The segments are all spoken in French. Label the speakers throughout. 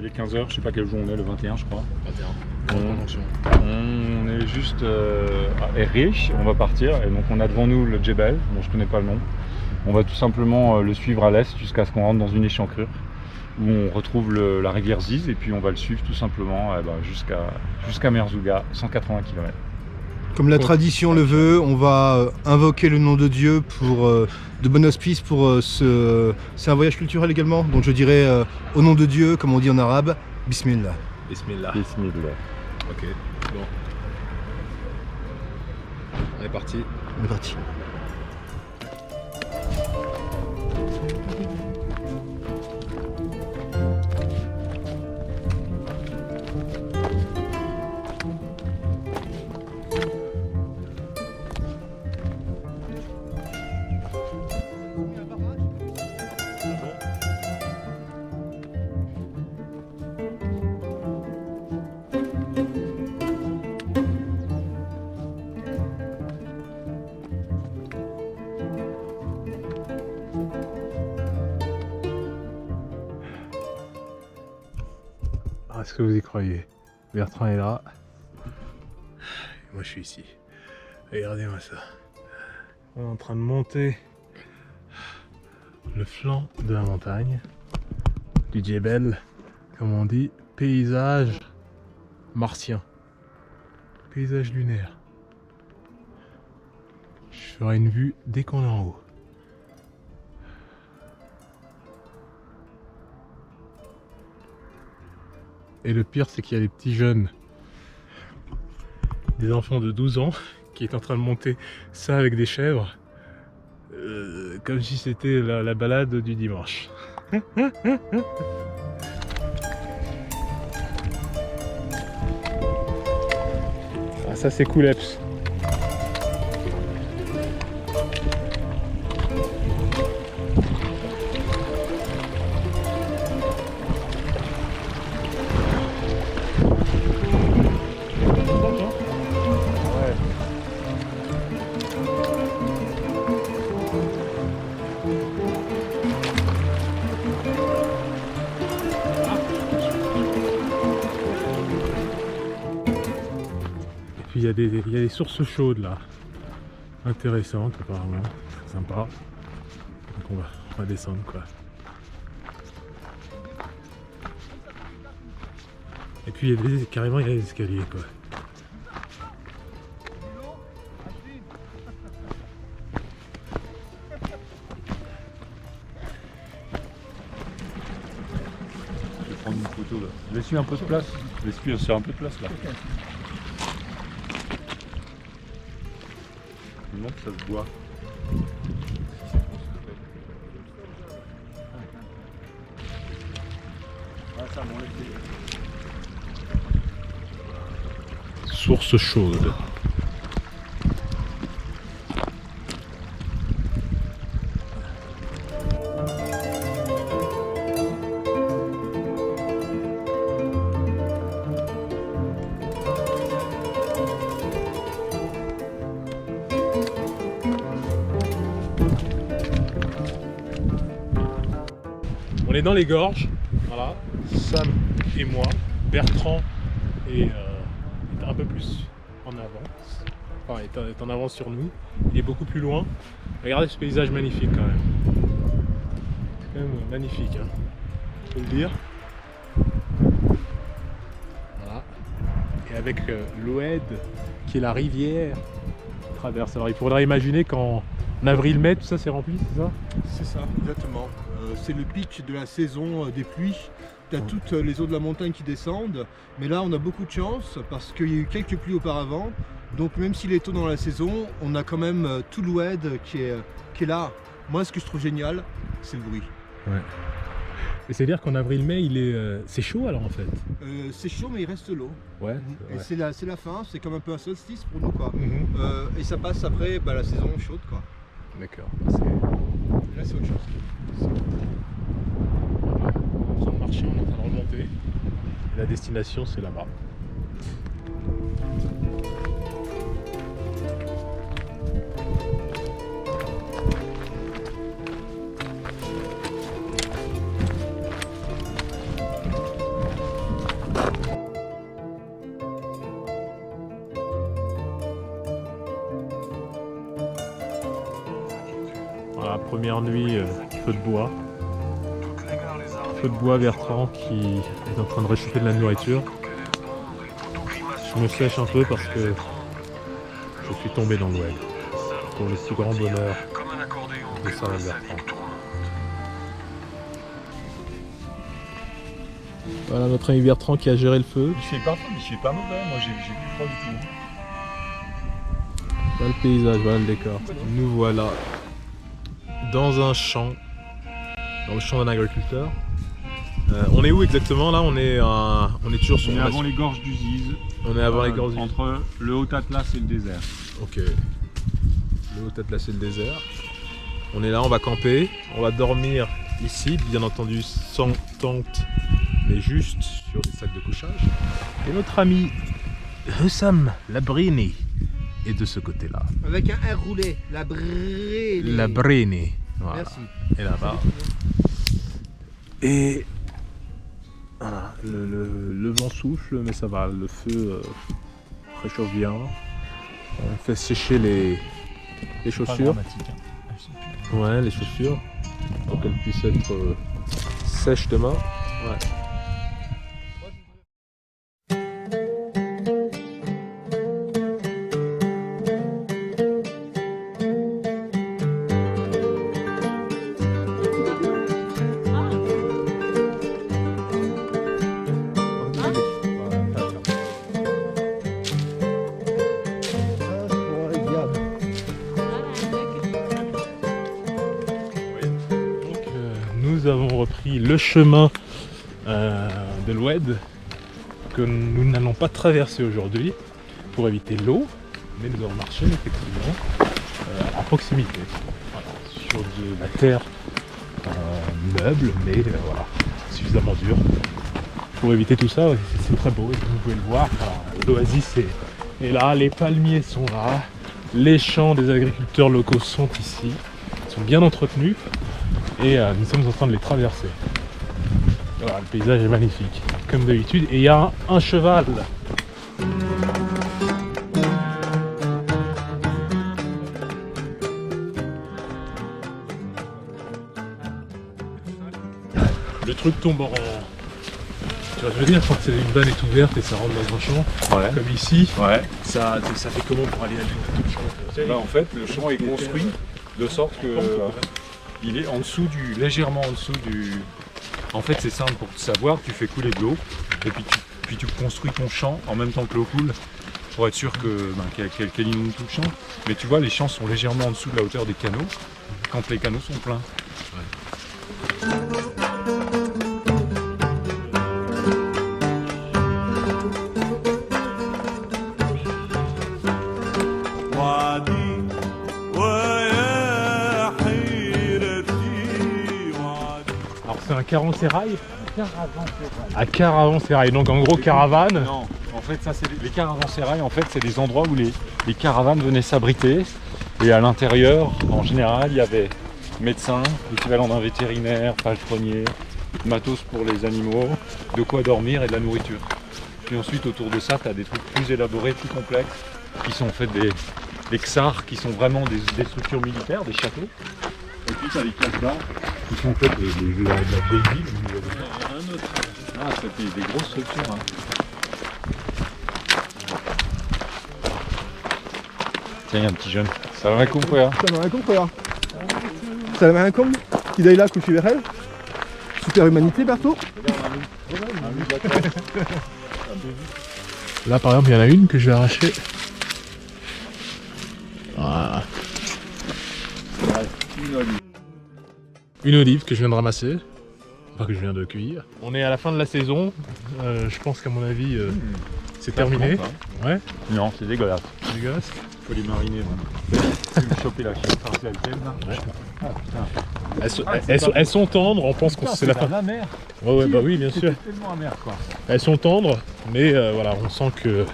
Speaker 1: est 15h, je sais pas quel jour on est, le 21 je crois.
Speaker 2: 21.
Speaker 1: On est juste à Erich, on va partir et donc on a devant nous le Djebel, dont je connais pas le nom. On va tout simplement le suivre à l'est jusqu'à ce qu'on rentre dans une échancrure où on retrouve la rivière Ziz et puis on va le suivre tout simplement jusqu'à Merzouga, 180 km.
Speaker 3: Comme la tradition le veut, on va invoquer le nom de Dieu pour de bon auspice pour c'est un voyage culturel également, donc je dirais au nom de Dieu, comme on dit en arabe, Bismillah.
Speaker 2: Bismillah.
Speaker 1: Bismillah.
Speaker 2: Ok, bon. On est parti.
Speaker 3: On est parti.
Speaker 2: Est-ce que vous y croyez? Bertrand est là. Et moi je suis ici. Regardez-moi ça. On est en train de monter le flanc de la montagne. Du Djebel, comme on dit. Paysage martien. Paysage lunaire. Je ferai une vue dès qu'on est en haut. Et le pire, c'est qu'il y a des petits jeunes, des enfants de 12 ans, qui est en train de monter ça avec des chèvres, comme si c'était la balade du dimanche. Ah, ça c'est Kouleps. Il y a des sources chaudes là, intéressantes apparemment, très sympa. Donc on va descendre quoi. Et puis carrément il y a des escaliers quoi.
Speaker 1: Je vais prendre une photo là. Laisse-lui un peu de place. Laisse-lui sur un peu de place là. Je me demande si ça se boit.
Speaker 2: Source chaude. On est dans les gorges, voilà, Sam et moi, Bertrand est un peu plus en avance, enfin est en avance sur nous, il est beaucoup plus loin. Regardez ce paysage magnifique quand même, c'est quand même magnifique, hein. Faut le dire. Voilà, et avec l'Oued qui est la rivière qui traverse. Alors il faudra imaginer qu'en avril-mai tout ça c'est rempli, c'est ça?
Speaker 3: C'est ça, exactement. C'est le pic de la saison des pluies. Tu as toutes les eaux de la montagne qui descendent, mais là on a beaucoup de chance parce qu'il y a eu quelques pluies auparavant. Donc même s'il est tôt dans la saison, on a quand même tout l'Oued qui est là. Moi ce que je trouve génial, c'est le bruit.
Speaker 2: Ouais. Et c'est-à-dire qu'en avril-mai, c'est chaud alors en fait?
Speaker 3: C'est chaud mais il reste l'eau.
Speaker 2: Ouais.
Speaker 3: Et c'est la fin, c'est comme un peu un solstice pour nous quoi.
Speaker 2: Mhm.
Speaker 3: Et ça passe après la saison chaude quoi.
Speaker 2: D'accord.
Speaker 3: Là c'est autre chose.
Speaker 2: On vient de marcher, on est en train de remonter. Et la destination c'est là-bas. derrière lui, feu de bois. Feu de bois, Bertrand qui est en train de réchauffer de la nourriture. Je me sèche un peu parce que je suis tombé dans l'oued. Pour le plus grand bonheur de Sarah Bertrand. Voilà notre ami Bertrand qui a géré le feu.
Speaker 1: Il fait pas mauvais, moi j'ai plus froid du tout.
Speaker 2: Voilà le paysage, voilà le décor. Nous voilà dans un champ, dans le champ d'un agriculteur. On est où exactement là? On est toujours sur.
Speaker 1: On est avant les gorges du Ziz.
Speaker 2: On est avant les gorges du Ziz.
Speaker 1: Entre le Haut-Atlas et le désert.
Speaker 2: Ok. Le Haut-Atlas et le désert. On est là, on va camper, on va dormir ici, bien entendu sans tente, mais juste sur des sacs de couchage. Et notre ami Hussam Labrini est de ce côté-là.
Speaker 3: Avec un R roulé, la Brini.
Speaker 2: Labrini. Voilà.
Speaker 3: Merci.
Speaker 2: Et là-bas. Et voilà, le vent souffle, mais ça va, le feu réchauffe bien. On fait sécher les chaussures. Ouais, les chaussures, pour qu'elles puissent être sèches demain. Ouais. Nous avons repris le chemin de l'Oued que nous n'allons pas traverser aujourd'hui pour éviter l'eau, mais nous avons marché effectivement à proximité, voilà, sur de la terre meuble, mais voilà, suffisamment dure pour éviter tout ça. C'est très beau, et comme vous pouvez le voir, l'oasis est là, les palmiers sont là, les champs des agriculteurs locaux sont ici, ils sont bien entretenus. Et nous sommes en train de les traverser. Voilà, le paysage est magnifique, comme d'habitude. Et il y a un cheval. Le truc tombe en... Tu vois, je veux dire, quand une vanne est ouverte et ça rentre dans un champ,
Speaker 1: Ouais.
Speaker 2: comme ici,
Speaker 1: Ouais.
Speaker 2: ça fait comment pour aller à le champ?
Speaker 1: Là en fait le champ est construit de sorte que il est en dessous légèrement en dessous du. En fait c'est simple pour savoir, tu fais couler de l'eau et puis tu construis ton champ en même temps que l'eau coule pour être sûr qu'elle inonde tout le champ. Mais tu vois les champs sont légèrement en dessous de la hauteur des canaux quand les canaux sont pleins.
Speaker 2: Alors c'est un caravansérail. À caravansérail, donc en gros caravane.
Speaker 1: Non, en fait ça c'est les caravansérails, en fait c'est des endroits où les caravanes venaient s'abriter et à l'intérieur en général il y avait médecins, l'équivalent d'un vétérinaire, palefrenier, matos pour les animaux, de quoi dormir et de la nourriture. Puis ensuite autour de ça tu as des trucs plus élaborés, plus complexes qui sont en fait des ksars qui sont vraiment des structures militaires, des châteaux. Et puis tu as les kasbahs qui sont en fait des villes. Ah, c'est des grosses structures. Hein. Tiens, il y a un petit jeune. Salam alaikum, frère.
Speaker 3: Salam alaikum, frère. Salam alaikum. Kidaïla, Kouchi Verel. Super humanité, Berthaud.
Speaker 2: Là par exemple il y en a une que je vais arracher. Voilà. Une olive que je viens de ramasser. Enfin que je viens de cueillir. On est à la fin de la saison. Je pense qu'à mon avis c'est terminé. Ouais.
Speaker 1: Non, c'est dégueulasse.
Speaker 2: C'est dégueulasse.
Speaker 1: Faut les mariner vraiment. Tu veux choper la chienne par là.
Speaker 2: Ouais.
Speaker 1: Ah putain.
Speaker 2: Elles sont tendres, on pense que c'est la fin.
Speaker 1: La mer.
Speaker 2: Ouais, bah oui, bien sûr.
Speaker 1: C'est tellement amer quoi.
Speaker 2: Elles sont tendres, mais voilà, on sent que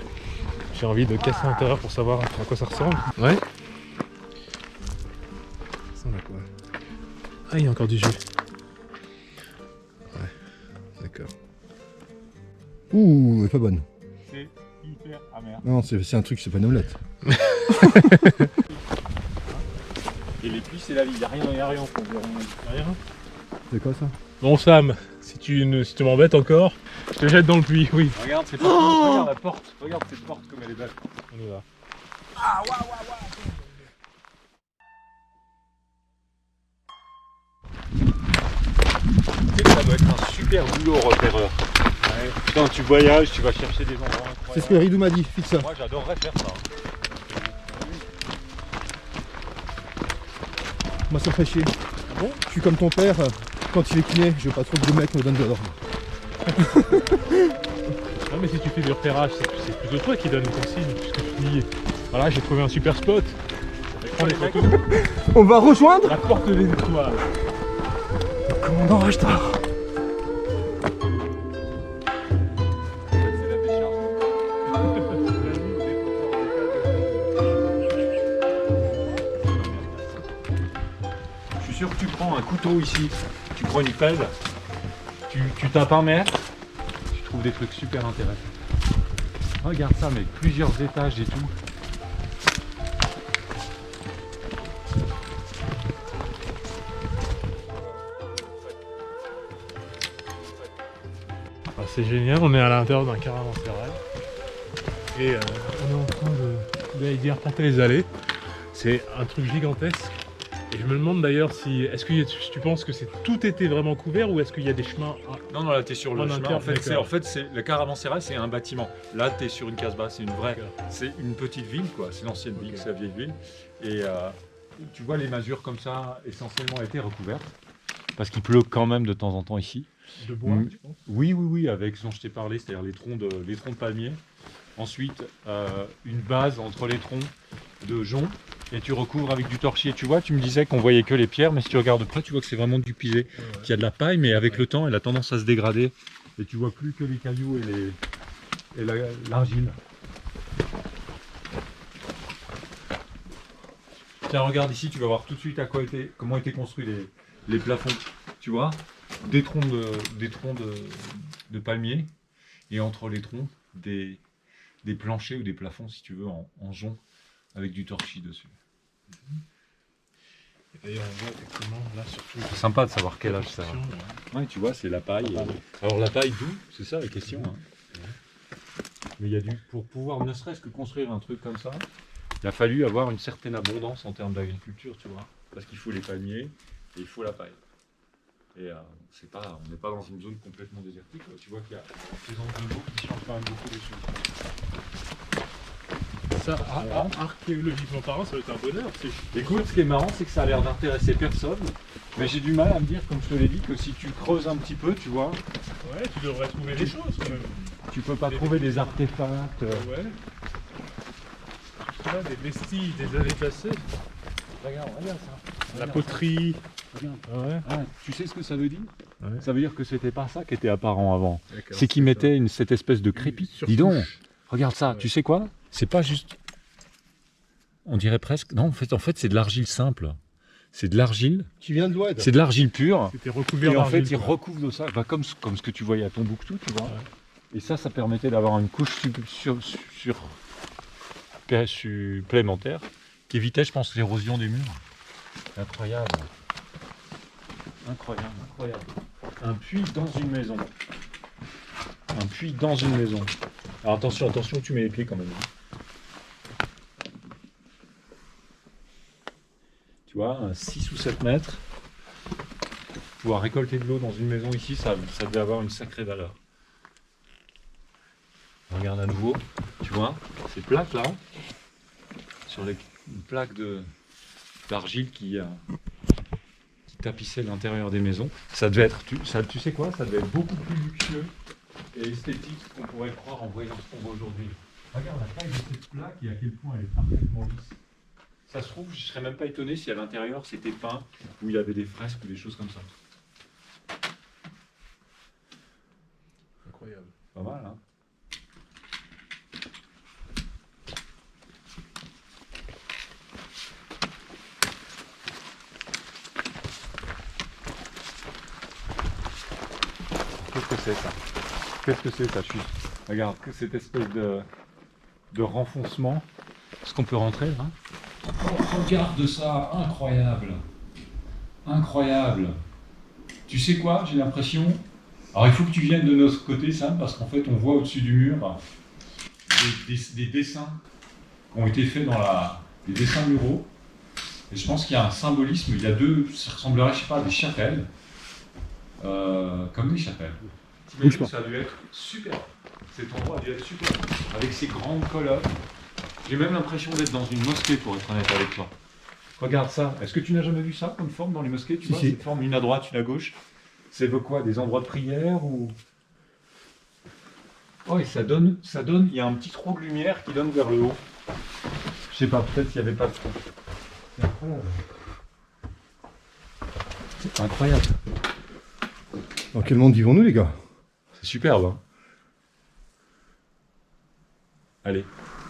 Speaker 2: j'ai envie de casser l'intérieur pour savoir à quoi ça ressemble. Ouais. Ça ressemble à quoi? Ah, il y a encore du jus. Ouais, d'accord.
Speaker 3: Ouh, elle est pas bonne.
Speaker 1: C'est hyper amer.
Speaker 3: Non, c'est un truc, c'est pas une omelette.
Speaker 1: Et les pluie, c'est la vie. Y a rien au fond.
Speaker 2: Rien.
Speaker 3: C'est quoi ça?
Speaker 2: Bon Sam, si tu m'embêtes encore, je te jette dans le puits, oui.
Speaker 1: Regarde, c'est pas regarde la porte. Regarde cette porte comme elle est belle.
Speaker 2: On y va.
Speaker 1: Tu sais que ça doit être un super boulot repéreur. Ouais. Quand tu voyages, tu vas chercher des endroits incroyables.
Speaker 3: C'est ce que Ridou m'a dit, fixe ça.
Speaker 1: Moi j'adorerais faire ça.
Speaker 3: Moi ça me fait chier.
Speaker 2: Ah bon?
Speaker 3: Je suis comme ton père, quand il est kiné, je veux pas trop que le mec me donne de l'ordre.
Speaker 2: Non mais si tu fais du repérage, c'est plutôt toi qui donne les consignes, puisque tu dis, voilà j'ai trouvé un super spot. Prends les photos.
Speaker 3: On va rejoindre
Speaker 2: La porte des étoiles.
Speaker 3: Commandant Rashtar.
Speaker 1: C'est la décharge. Je suis sûr que tu prends un couteau ici, tu prends une pelle, tu tapes un mètre, tu trouves des trucs super intéressants. Regarde ça, mais plusieurs étages et tout.
Speaker 2: Ah, c'est génial, on est à l'intérieur d'un caravansérail et on est en train d'y arpenter les allées. C'est un truc gigantesque et je me demande d'ailleurs si est-ce que tu penses que c'est tout était vraiment couvert ou est-ce qu'il y a des chemins
Speaker 1: Non, là t'es sur le
Speaker 2: En
Speaker 1: chemin.
Speaker 2: interne,
Speaker 1: En
Speaker 2: d'accord.
Speaker 1: fait, c'est le caravansérail, c'est un bâtiment. Là t'es sur une casbah, c'est une vraie,
Speaker 2: D'accord.
Speaker 1: c'est une petite ville quoi. C'est l'ancienne ville,
Speaker 2: Ok.
Speaker 1: c'est la vieille ville. Et tu vois les masures comme ça, essentiellement étaient recouvertes parce qu'il pleut quand même de temps en temps ici.
Speaker 2: de bois, tu penses?
Speaker 1: Oui, avec ce dont je t'ai parlé, c'est-à-dire les troncs de palmiers. Ensuite, une base entre les troncs de jonc et tu recouvres avec du torchis. Et tu vois, tu me disais qu'on voyait que les pierres, mais si tu regardes de près, tu vois que c'est vraiment du pisé. Qu'il y a de la paille, mais avec le temps, elle a tendance à se dégrader. Et tu vois plus que les cailloux et l'argile. Tiens, regarde ici, tu vas voir tout de suite comment étaient construits les plafonds. Tu vois, des troncs de palmiers et entre les troncs des planchers ou des plafonds si tu veux en jonc avec du torchis dessus.
Speaker 2: Et d'ailleurs on voit effectivement là surtout.
Speaker 1: C'est sympa de savoir quel âge ça a.
Speaker 2: Ouais.
Speaker 1: Ouais, tu vois, c'est la paille. Alors la paille d'où? C'est ça la question. Hein. Mais il y a pour pouvoir ne serait-ce que construire un truc comme ça, il a fallu avoir une certaine abondance en termes d'agriculture, tu vois, parce qu'il faut les palmiers et il faut la paille. Et on n'est pas dans une zone complètement désertique. Quoi. Tu vois qu'il y a des angles de l'eau qui changent quand même beaucoup les choses.
Speaker 2: Ça, archéologiquement parlant, ça doit être un bonheur.
Speaker 1: Écoute, ce qui est marrant, c'est que ça a l'air d'intéresser personne. Mais j'ai du mal à me dire, comme je te l'ai dit, que si tu creuses un petit peu, tu vois,
Speaker 2: Ouais, tu devrais trouver des choses quand même.
Speaker 1: tu peux pas trouver des artefacts.
Speaker 2: Ouais. Là, des vestiges des années passées.
Speaker 1: Regarde ça.
Speaker 2: La poterie.
Speaker 1: Regarde.
Speaker 2: Ouais.
Speaker 1: Ah, tu sais ce que ça veut dire?
Speaker 2: Ouais.
Speaker 1: Ça veut dire que c'était pas ça qui était apparent avant.
Speaker 2: D'accord,
Speaker 1: C'est qu'ils mettaient cette espèce de crépi.
Speaker 2: surcouche.
Speaker 1: Dis donc, regarde ça,
Speaker 2: Ouais.
Speaker 1: tu sais quoi? C'est pas juste. On dirait presque. Non, en fait c'est de l'argile simple. C'est de l'argile.
Speaker 3: Qui vient de l'Oued.
Speaker 1: C'est de l'argile pure.
Speaker 2: C'était recouvert
Speaker 1: Et en fait,
Speaker 2: d'argile,
Speaker 1: ils
Speaker 2: quoi.
Speaker 1: recouvrent de ça, bah, comme ce que tu voyais à Tombouctou, tu vois.
Speaker 2: Ouais.
Speaker 1: Et ça permettait d'avoir une couche supplémentaire qui évitait, je pense, l'érosion des murs. Incroyable. Incroyable. Un puits dans une maison. Un puits dans une maison. Alors attention, tu mets les pieds quand même. Tu vois, 6 ou 7 mètres. Pouvoir récolter de l'eau dans une maison ici, ça devait avoir une sacrée valeur. Regarde à nouveau, tu vois, ces plaques là, sur une plaque d'argile qui tapissait l'intérieur des maisons. Ça devait être, tu sais quoi, ça devait être beaucoup plus luxueux et esthétique qu'on pourrait croire en voyant ce qu'on voit aujourd'hui. Regarde la taille de cette plaque et à quel point elle est parfaitement lisse. Ça se trouve, je ne serais même pas étonné si à l'intérieur c'était peint, où il y avait des fresques ou des choses comme ça.
Speaker 2: Incroyable.
Speaker 1: Pas mal, hein? Qu'est-ce que c'est ça? Qu'est-ce que c'est ça? Regarde, que cette espèce de renfoncement. Est-ce qu'on peut rentrer là? Oh, regarde ça, incroyable. Incroyable. Tu sais quoi, j'ai l'impression... Alors il faut que tu viennes de notre côté, Sam, parce qu'en fait on voit au-dessus du mur des dessins qui ont été faits dans des dessins muraux. Et je pense qu'il y a un symbolisme, il y a deux, ça ressemblerait, je sais pas, à des chapelles. Comme des chapelles. Ça a dû être super. Cet endroit a dû être super. Avec ces grandes colonnes. J'ai même l'impression d'être dans une mosquée, pour être honnête avec toi. Regarde ça. Est-ce que tu n'as jamais vu ça comme forme dans les mosquées? Tu vois, cette forme, une à droite, une à gauche. C'est quoi, des endroits de prière ou... Oh, et ça donne, il y a un petit trou de lumière qui donne vers le haut. Je sais pas, peut-être qu'il n'y avait pas de trou. C'est incroyable. C'est incroyable.
Speaker 3: Dans quel monde vivons-nous, les gars?
Speaker 1: C'est superbe, hein. Allez.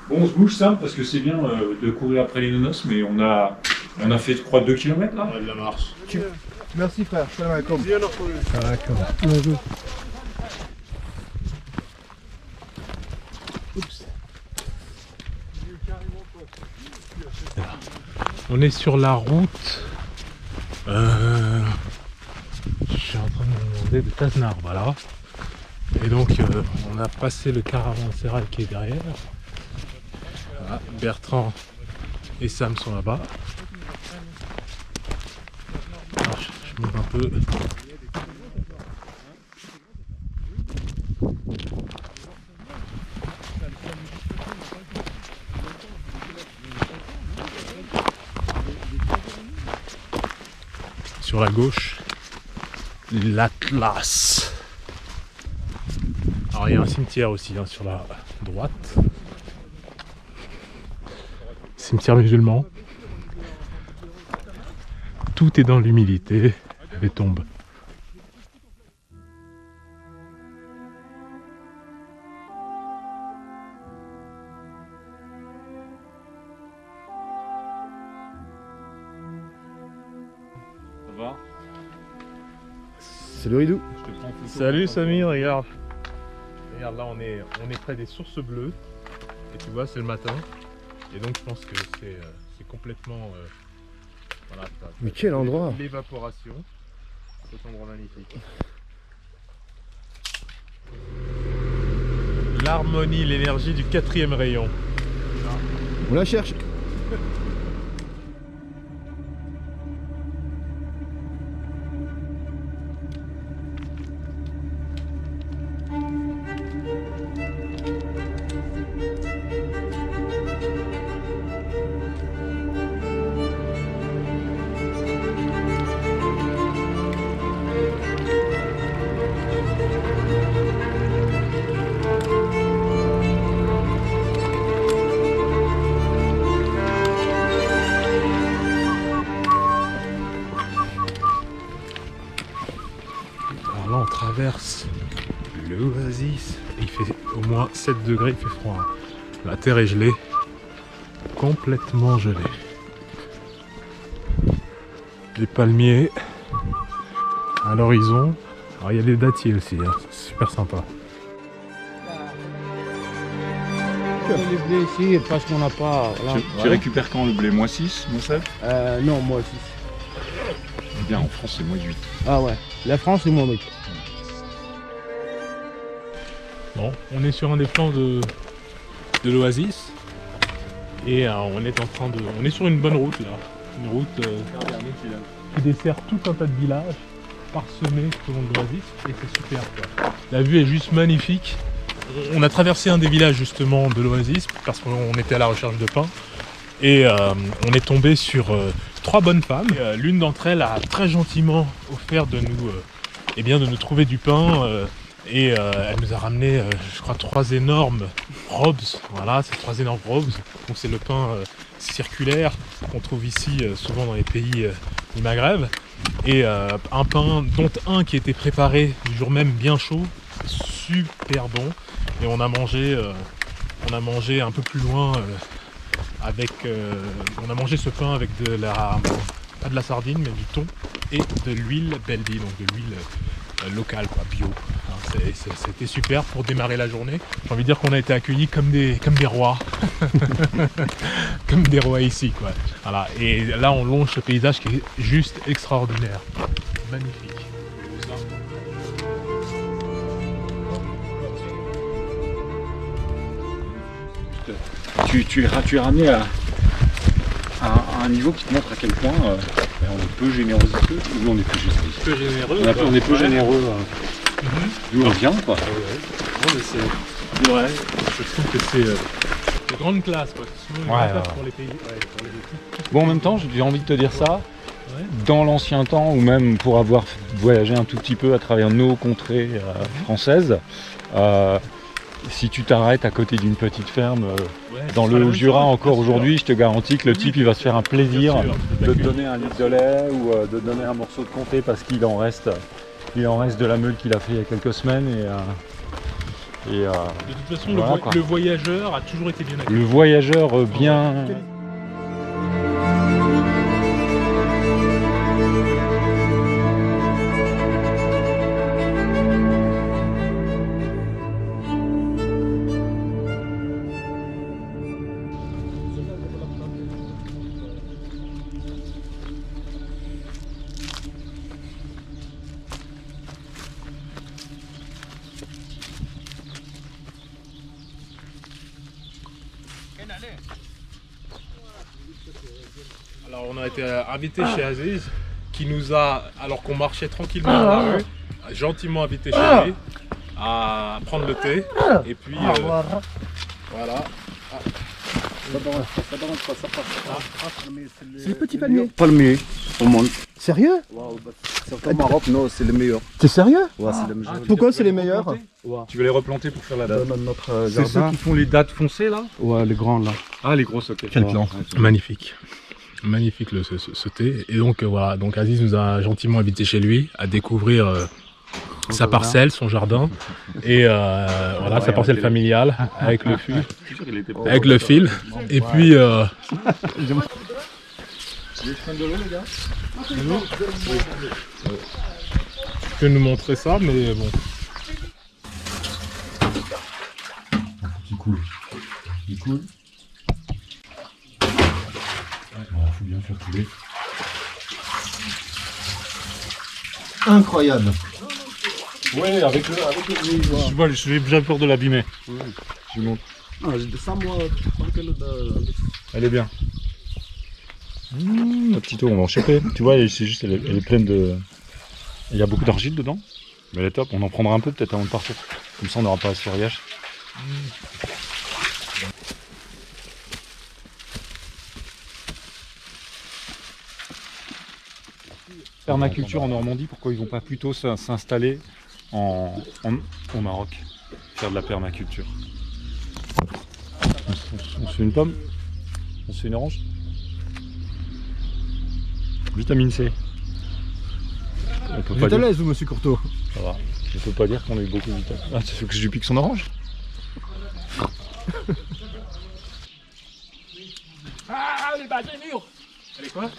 Speaker 1: Bon, on se bouge, Sam, parce que c'est bien de courir après les nonos, mais on a fait, je crois, 2 km là.
Speaker 2: Ouais, de la marche.
Speaker 3: Merci frère, salam alaikum.
Speaker 2: On est sur la route. Je suis en train de me demander de Taznar, voilà. Et donc on a passé le caravansérail qui est derrière. Voilà, Bertrand et Sam sont là-bas. Alors, je monte un peu. Sur la gauche, l'Atlas. Alors il y a un cimetière aussi hein, sur la droite. Cimetière musulman. Tout est dans l'humilité, les tombes.
Speaker 1: Ça va?
Speaker 3: C'est le Ridou.
Speaker 2: Salut Samir, regarde. Regarde là on est près des sources bleues. Et tu vois c'est le matin. Et donc je pense que c'est complètement... voilà,
Speaker 3: Mais quel endroit!
Speaker 2: L'évaporation. Cet endroit magnifique. L'harmonie, l'énergie du 4e rayon.
Speaker 3: On la cherche.
Speaker 2: Alors là on traverse l'oasis. Il fait au moins 7 degrés, il fait froid. Hein. La terre est gelée. Complètement gelée. Des palmiers à l'horizon. Alors il y a des dattiers aussi, hein. C'est super sympa.
Speaker 4: Les blés ici parce qu'on n'a pas. Voilà.
Speaker 1: Tu récupères quand le blé? Moins 6, moins 7?
Speaker 4: Non, moi aussi.
Speaker 1: Bien, en France c'est moins 8.
Speaker 4: Ah ouais, la France c'est moins 8.
Speaker 2: Bon, on est sur un des flancs de l'oasis. Et on est sur une bonne route là. Une route qui dessert tout un tas de villages parsemés tout le long de l'oasis. Et c'est super quoi. La vue est juste magnifique. On a traversé un des villages justement de l'oasis parce qu'on était à la recherche de pain. Et on est tombé sur 3 bonnes femmes. L'une d'entre elles a très gentiment offert de nous trouver du pain. Et elle nous a ramené, je crois, 3 énormes robes. Voilà, ces 3 énormes robes. Donc c'est le pain circulaire qu'on trouve ici souvent dans les pays du Maghreb. Et un pain dont un qui était préparé du jour même bien chaud, super bon. Et on a mangé un peu plus loin on a mangé ce pain avec pas de la sardine mais du thon et de l'huile Beldi, donc de l'huile local, quoi, bio. Hein, c'était super pour démarrer la journée. J'ai envie de dire qu'on a été accueillis comme des rois. Comme des rois ici, quoi. Voilà. Et là, on longe ce paysage qui est juste extraordinaire. Magnifique.
Speaker 1: Tu es ramené à un niveau qui te montre à quel point on est peu généreux, ou on est peu généreux.
Speaker 2: Peu généreux.
Speaker 1: On est peu généreux d'où on vient, quoi.
Speaker 2: Non, mais c'est vrai. Je trouve que c'est de grande classe, quoi. C'est souvent une grande classe pour les pays. Pour les équipes.
Speaker 1: Bon, en même temps, j'ai envie de te dire ça. Dans l'ancien temps, ou même pour avoir voyagé un tout petit peu à travers nos contrées françaises, si tu t'arrêtes à côté d'une petite ferme dans le Haut-Jura encore aujourd'hui, je te garantis que le type il va se faire un plaisir de te donner un litre de lait ou de te donner un morceau de comté parce qu'il en reste de la meule qu'il a fait il y a quelques semaines. De
Speaker 2: toute façon,
Speaker 1: voilà,
Speaker 2: le voyageur a toujours été bien accueilli.
Speaker 1: Le voyageur bien...
Speaker 2: Alors on a été invité chez Aziz qui nous a, alors qu'on marchait tranquillement dans la rue, gentiment invité chez lui à prendre le thé et puis voilà.
Speaker 5: C'est le petit palmier.
Speaker 6: Palmier au monde.
Speaker 5: Sérieux?
Speaker 6: Surtout au Maroc, non, c'est le meilleur.
Speaker 5: T'es sérieux?
Speaker 6: Ouais, c'est le meilleur.
Speaker 5: Pourquoi c'est les meilleurs?
Speaker 1: Tu veux les replanter pour faire la date?
Speaker 6: Dans notre
Speaker 1: C'est ceux
Speaker 6: jardin.
Speaker 1: qui font les dates foncées là?
Speaker 6: Ouais, les grands là.
Speaker 1: Ah, les grosses, ok.
Speaker 5: Quel plan?
Speaker 2: Magnifique. Magnifique ce thé. Et donc voilà, donc Aziz nous a gentiment invités chez lui à découvrir sa parcelle, son jardin et voilà, sa parcelle familiale avec le fil. Et puis je peux nous montrer ça, mais bon.
Speaker 1: Qui coule. Il coule. Faut bien faire couler.
Speaker 5: Incroyable.
Speaker 1: Ouais, avec le je vois, j'ai déjà peur de l'abîmer. Je lui montre.
Speaker 6: Ah, je descends moi tranquille.
Speaker 1: Elle est bien. La petite eau, on va en choper. Tu vois, c'est juste, elle est pleine de... Il y a beaucoup d'argile dedans. Mais elle est top, on en prendra un peu peut-être avant de partir. Comme ça on n'aura pas à se faire gâche. Permaculture en Normandie, pourquoi ils vont pas plutôt s'installer au Maroc, faire de la permaculture? On se fait une pomme? On se fait une orange? Vitamine C. On peut pas
Speaker 5: Vous êtes à
Speaker 1: dire...
Speaker 5: l'aise vous, monsieur Courteau?
Speaker 1: Ça va. Je peux pas dire qu'on a eu beaucoup de vitamine. Ah, tu veux que je lui pique son orange? Ah, les bas des murs!
Speaker 2: Elle est quoi?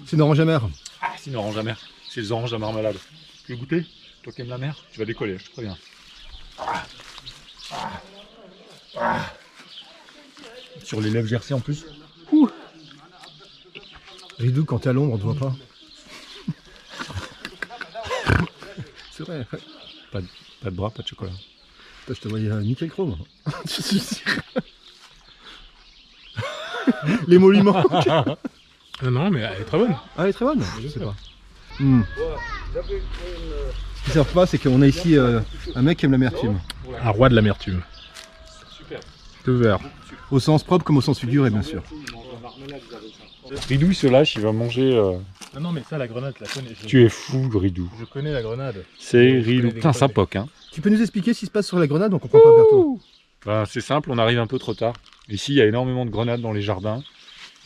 Speaker 5: C'est une orange amère.
Speaker 1: Ah, c'est une orange amère. C'est les oranges à marmelade. Tu veux goûter? Toi qui aimes la mer, tu vas décoller, je te préviens. Sur les lèvres gercées en plus.
Speaker 5: Ridou, quand t'es à l'ombre, on te voit pas. C'est vrai.
Speaker 1: Pas de bras, pas de chocolat.
Speaker 5: Putain, je te voyais nickel chrome. Je suis sûr. L'émolument.
Speaker 2: Non, mais elle est très bonne.
Speaker 5: Ah, elle est très bonne. Je sais pas. Ce qu'ils savent pas, c'est qu'on a ici un mec qui aime l'amertume.
Speaker 2: Un roi de l'amertume.
Speaker 1: Super.
Speaker 2: Tout vert.
Speaker 5: Au sens propre comme au sens figuré, bien sûr.
Speaker 1: Ridou il se lâche, il va manger.
Speaker 2: Non, mais ça, la grenade, je la connais.
Speaker 1: Tu es fou, Ridou.
Speaker 2: Je connais la grenade.
Speaker 1: C'est
Speaker 2: Je
Speaker 1: Ridou.
Speaker 2: connais
Speaker 1: Putain,
Speaker 2: des
Speaker 1: ça
Speaker 2: grenades.
Speaker 1: poque, hein.
Speaker 5: Tu peux nous expliquer ce qui se passe sur la grenade? On comprend pas, Berthaud.
Speaker 1: Bah, c'est simple, on arrive un peu trop tard. Ici, il y a énormément de grenades dans les jardins.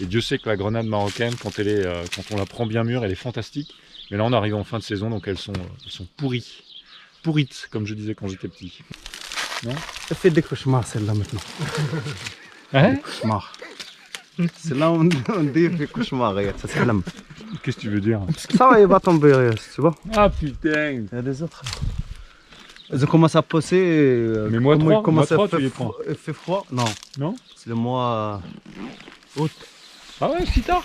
Speaker 1: Et Dieu sait que la grenade marocaine, quand on la prend bien mûre, elle est fantastique. Mais là, on arrive en fin de saison, donc elles sont pourries. Pourrites, comme je disais quand j'étais petit.
Speaker 6: Elle fait des cauchemars celle-là maintenant.
Speaker 1: Hein?
Speaker 6: Cauchemar. C'est là où on dit fait cauchemar, regarde, ça c'est l'âme.
Speaker 1: Qu'est-ce que tu veux dire?
Speaker 6: Ça va, il va tomber, tu vois.
Speaker 1: Ah putain!
Speaker 6: Il y a des autres. Ils ont commencé à pousser.
Speaker 1: Mais moi,
Speaker 6: comment
Speaker 1: 3,
Speaker 6: il commence à
Speaker 1: tu
Speaker 6: faire
Speaker 1: les prends.
Speaker 6: Il fait froid. Non.
Speaker 1: Non?
Speaker 6: C'est le mois août.
Speaker 1: Ah ouais, si tard?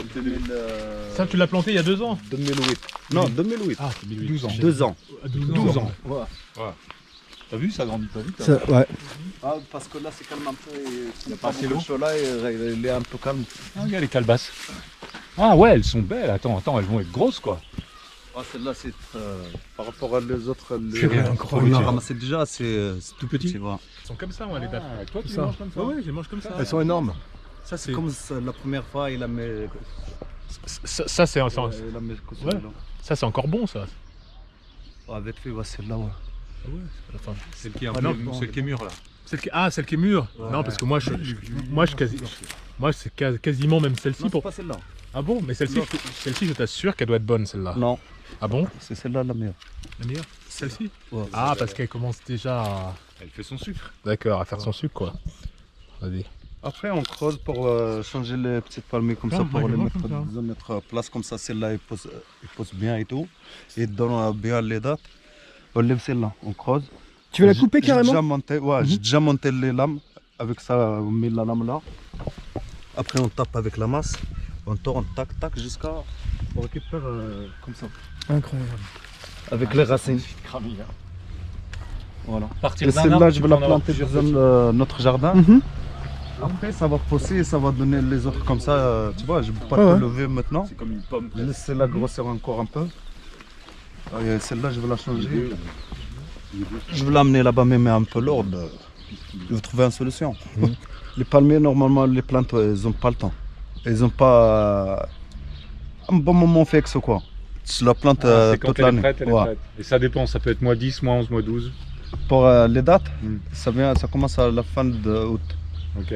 Speaker 2: Ça, tu l'as planté il y a 2 ans.
Speaker 6: 2008. Non, 2008.
Speaker 2: Ah, c'est
Speaker 1: 12 ans.
Speaker 6: 2 ans.
Speaker 2: 12 ans.
Speaker 6: Voilà.
Speaker 1: T'as vu, ça grandit pas vite. Hein.
Speaker 5: Ça, ouais.
Speaker 6: Ah, parce que là, c'est calme un peu. Il n'y a
Speaker 1: pas assez l'eau.
Speaker 6: chaud là, il est un peu calme.
Speaker 1: Ah, regarde les calebasses. Ah ouais, elles sont belles. Attends, elles vont être grosses quoi.
Speaker 6: Ah, celle-là, c'est par rapport à les autres.
Speaker 1: C'est rien,
Speaker 6: On l'a ramassé déjà, c'est
Speaker 1: tout petit.
Speaker 6: Voilà.
Speaker 2: Ils sont comme ça, moi, les dates.
Speaker 1: Ah, toi, tu les
Speaker 5: Ça.
Speaker 1: manges comme ça?
Speaker 2: Ouais, je les mange comme ça.
Speaker 3: Elles sont énormes.
Speaker 2: Ça, c'est.
Speaker 6: Comme la première fois, il a mis.
Speaker 2: Ça, c'est.
Speaker 6: Il a mis
Speaker 2: Ouais. Ça, c'est encore bon, ça.
Speaker 6: Avec fait, celle-là, ouais.
Speaker 2: Ah ouais. Attends.
Speaker 1: Celle qui est,
Speaker 2: Ah non,
Speaker 1: celle qui est mûre là.
Speaker 2: Celle qui est mûre. Non, parce que moi, moi, c'est quasiment même celle-ci
Speaker 6: Non,
Speaker 2: pour.
Speaker 6: c'est pas celle-là.
Speaker 2: Ah bon, mais celle-ci, je t'assure qu'elle doit être bonne, celle-là.
Speaker 6: Non,
Speaker 2: Ah bon?
Speaker 6: c'est celle-là la meilleure.
Speaker 2: La meilleure? Celle-ci?
Speaker 6: Ouais.
Speaker 2: Ah, parce qu'elle commence déjà à.
Speaker 1: Elle fait son sucre.
Speaker 2: D'accord, à faire son sucre, quoi. Vas-y.
Speaker 6: Après, on creuse pour changer les petites palmiers comme
Speaker 2: Ah,
Speaker 6: ça, pour
Speaker 2: ouais,
Speaker 6: les
Speaker 2: moi,
Speaker 6: mettre,
Speaker 2: comme ça.
Speaker 6: les mettre à place comme ça. Celle-là, il pose bien et tout. Et donne bien les dates. On lève celle-là, on creuse.
Speaker 5: Tu veux la couper
Speaker 6: J'ai
Speaker 5: carrément?
Speaker 6: déjà monté, ouais, j'ai déjà monté les lames. Avec ça, on met la lame là. Après, on tape avec la masse. On tourne, tac, tac, jusqu'à. On récupère comme ça.
Speaker 5: Incroyable.
Speaker 6: Avec les racines. Voilà.
Speaker 1: Partir
Speaker 6: Et
Speaker 1: d'un
Speaker 6: celle-là,
Speaker 1: arbre,
Speaker 6: je
Speaker 1: tu
Speaker 6: vais
Speaker 1: peux
Speaker 6: la
Speaker 1: en avoir
Speaker 6: planter
Speaker 1: plusieurs
Speaker 6: dans notre jardin.
Speaker 5: Mhm.
Speaker 6: Après, ça va pousser et ça va donner les autres comme ça. Tu vois, je ne peux pas
Speaker 5: Ouais,
Speaker 6: te
Speaker 5: ouais.
Speaker 6: lever maintenant.
Speaker 1: C'est comme une pomme.
Speaker 6: Je laisse celle-là grossir encore un peu. Et celle-là, je vais la changer. Je vais l'amener là-bas, mais un peu lourde. Je vais trouver une solution. Les palmiers, normalement, les plantes, elles n'ont pas le temps. Elles n'ont pas un bon moment fixe, quoi. Tu la plantes
Speaker 1: C'est quand
Speaker 6: toute
Speaker 1: elle est
Speaker 6: l'année.
Speaker 1: prête, elle est
Speaker 6: Ouais.
Speaker 1: prête. Et ça dépend, ça peut être mois 10, mois 11, mois 12.
Speaker 6: Pour les dates,
Speaker 1: Mm.
Speaker 6: ça commence à la fin d'août.
Speaker 1: Ok.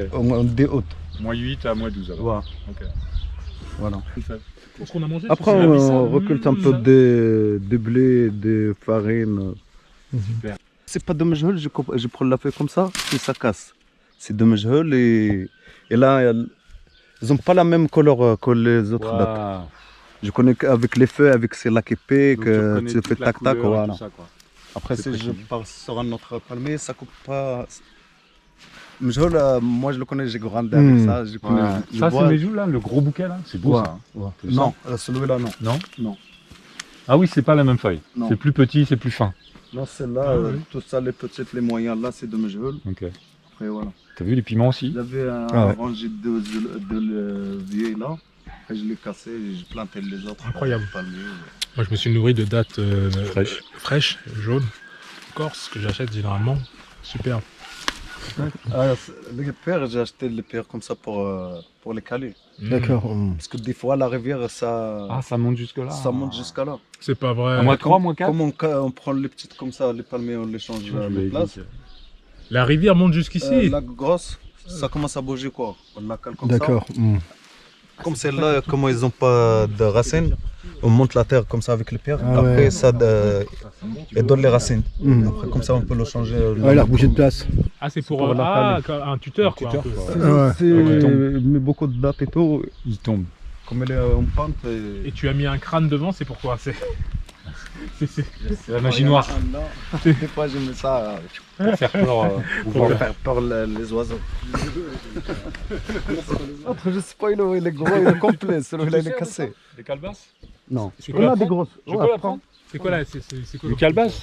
Speaker 6: Dès août.
Speaker 1: Mois 8 à mois 12 alors.
Speaker 6: Ouais.
Speaker 1: Ok.
Speaker 6: Voilà.
Speaker 2: Qu'est-ce qu'on a mangé?
Speaker 6: Après,
Speaker 2: c'est la
Speaker 6: on
Speaker 2: bissap.
Speaker 6: récolte un peu de blé, de farine.
Speaker 1: Super.
Speaker 6: C'est pas de mejhol, je prends la feuille comme ça, et ça casse. C'est de mejhol et là, ils n'ont pas la même couleur que les autres dates.
Speaker 1: Waouh.
Speaker 6: Je connais qu'avec les feuilles, avec c'est là qui pique,
Speaker 1: Donc, tu reconnais
Speaker 6: tu
Speaker 1: toute
Speaker 6: fais
Speaker 1: la
Speaker 6: tac tac,
Speaker 1: couleur et
Speaker 6: voilà.
Speaker 1: tout ça, quoi.
Speaker 6: Après,
Speaker 1: C'est
Speaker 6: si je
Speaker 1: précis.
Speaker 6: pars sur un autre palmier, ça coupe pas. Mejhol, moi je le connais, j'ai grandi avec ça. Je connais,
Speaker 1: Ouais.
Speaker 6: je
Speaker 1: Ça,
Speaker 6: vois-
Speaker 1: c'est mes joues là, le gros bouquet là. C'est beau
Speaker 6: Ouais.
Speaker 1: ça. hein.
Speaker 6: Ouais.
Speaker 1: C'est
Speaker 6: Non, celui-là non.
Speaker 1: Non
Speaker 6: Non.
Speaker 1: Ah oui, c'est pas la même feuille.
Speaker 6: Non.
Speaker 1: C'est plus petit, c'est plus fin.
Speaker 6: Non, celle-là,
Speaker 2: Ah ouais.
Speaker 6: tout ça, les petites, les moyens là, c'est de mejhol.
Speaker 1: Ok.
Speaker 6: Après, voilà.
Speaker 1: T'as vu les piments aussi?
Speaker 6: J'avais un
Speaker 5: Ah ouais.
Speaker 6: rangé de levier là. Après, je l'ai cassé et j'ai planté les autres.
Speaker 2: Incroyable.
Speaker 6: palmiers.
Speaker 2: Moi, je me suis nourri de dattes
Speaker 1: Fraîches.
Speaker 2: jaunes, corse, que j'achète généralement. Super.
Speaker 6: Les pierres, j'ai acheté les pierres comme ça pour les caler.
Speaker 5: D'accord.
Speaker 6: Parce que des fois, la rivière,
Speaker 1: Ah, ça monte jusque là.
Speaker 6: ça monte jusqu'à là.
Speaker 2: C'est pas vrai.
Speaker 1: À moins 3, moins 4.
Speaker 6: Comme on prend les petites comme ça, les palmiers, on les change de place.
Speaker 2: La rivière monte jusqu'ici.
Speaker 6: La grosse, ça commence à bouger quoi. On la cale comme ça.
Speaker 5: D'accord.
Speaker 6: Comme celle-là, comme ils n'ont pas de racines, on monte la terre comme ça avec les pierres.
Speaker 5: Ah
Speaker 6: Après,
Speaker 5: ouais.
Speaker 6: ça elle donne les racines.
Speaker 5: Mm.
Speaker 6: Après, comme ça, on peut le changer.
Speaker 5: Ouais, il a bougé de place.
Speaker 2: Ah, c'est pour,
Speaker 6: pour la
Speaker 2: comme un tuteur, quoi. un peu.
Speaker 5: Ouais.
Speaker 6: Mais beaucoup de dates et tout.
Speaker 1: Il tombe.
Speaker 6: Comme elle est en pente.
Speaker 2: Et tu as mis un crâne devant, c'est pourquoi? C'est
Speaker 1: C'est la magie noire.
Speaker 6: Des fois, je mets ça
Speaker 1: Pour faire peur.
Speaker 6: pour faire peur les oiseaux. Après, je sais pas, il est gros, il est complet. Celui-là, il est cassé.
Speaker 1: Des calebasses?
Speaker 6: Non.
Speaker 2: C'est quoi la
Speaker 6: grosses.
Speaker 1: Je peux la prendre?
Speaker 2: C'est quoi là? C'est quoi
Speaker 1: Les calebasses?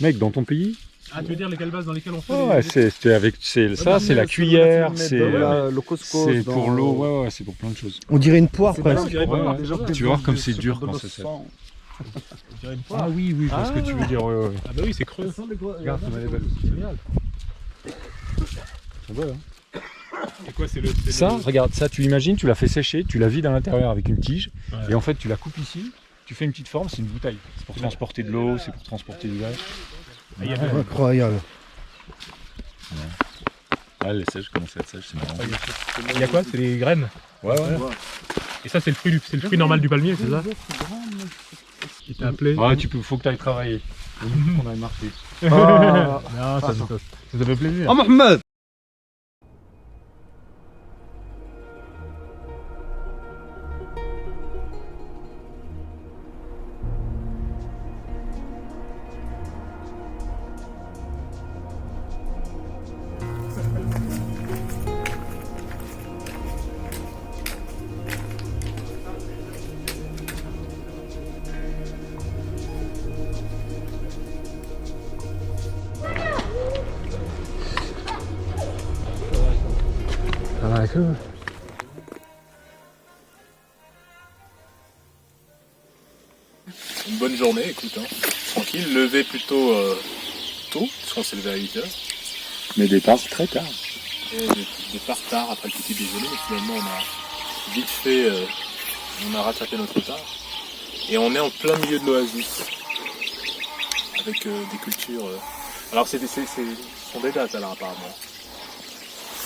Speaker 1: Mec, dans ton pays?
Speaker 2: Ah, tu veux dire les calebasses dans lesquelles on fait
Speaker 1: Ouais, c'est avec. Ça, c'est la cuillère, c'est.
Speaker 6: le couscous.
Speaker 1: C'est pour l'eau, ouais, c'est pour plein de choses.
Speaker 5: On dirait une poire
Speaker 6: C'est
Speaker 5: presque.
Speaker 2: dirait pas.
Speaker 1: Ouais, ouais. Tu vas voir comme c'est dur quand ça sèche.
Speaker 2: On dirait une poire.
Speaker 1: Ah oui, oui, je vois ce que tu veux dire. Ouais, ouais.
Speaker 2: Ah bah oui, c'est creux.
Speaker 1: Regarde, ça est belle aussi. Génial. C'est beau, hein.
Speaker 2: Et quoi, c'est le.
Speaker 1: Ça, regarde, ça, tu imagines, tu l'as fait sécher, tu la vides à l'intérieur avec une tige,
Speaker 2: Ouais.
Speaker 1: et en fait, tu la coupes ici, tu fais une petite forme, c'est une bouteille. C'est pour transporter de l'eau, c'est pour transporter du gaz.
Speaker 2: Ah, il y a
Speaker 5: Incroyable.
Speaker 1: Ah, elle est sèche, comment ça être sèche, c'est marrant.
Speaker 2: Il y a quoi? C'est les graines.
Speaker 1: Ouais, ouais.
Speaker 2: Et ça, c'est le fruit normal du palmier, c'est ça? Il t'a appelé.
Speaker 1: Ouais, faut que tu ailles travailler. On aille marcher.
Speaker 2: Ah, non, ça fait plaisir.
Speaker 6: Ah, Mohamed!
Speaker 2: Ouais, cool. Une bonne journée, écoute, hein. Tranquille, levé plutôt tôt, parce qu'on s'est levé à 8h.
Speaker 1: Mais départ très tard.
Speaker 2: Et départ tard après le petit déjeuner, mais finalement on a vite fait, on a rattrapé notre retard. Et on est en plein milieu de l'oasis, avec des cultures... Alors ce sont des dattes alors apparemment.